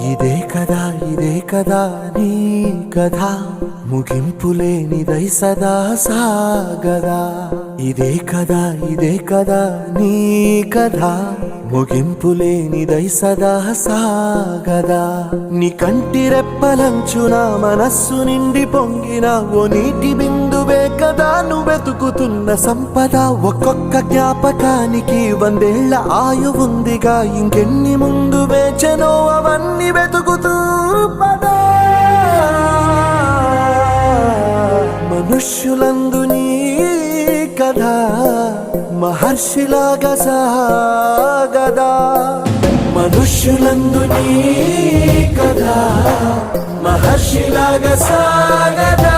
ఇదే కదా నీ కథ ముగింపులేనిదై సదా సాగదా ఇదే కదా నీ కథ ముగింపులేనిదై సదా సాగదా నీ కంటి రెప్పలంచున మనస్సు నిండి పొంగిన ఓ నీటి బిందువే కదా నువ్వెతుకుతున్న సంపద ఒక్కొక్క జ్ఞాపకానికి 100 ఏళ్ల ఆయువుందిగా ఇంకెన్ని ముందు వేచనో అవన్నీ వెతుకుతూ పదా మనుష్యులందు నీ కథ మహర్షిలాగా సాగదా మనుష్యులందు నీ కథ మహర్షిలాగా సాగదా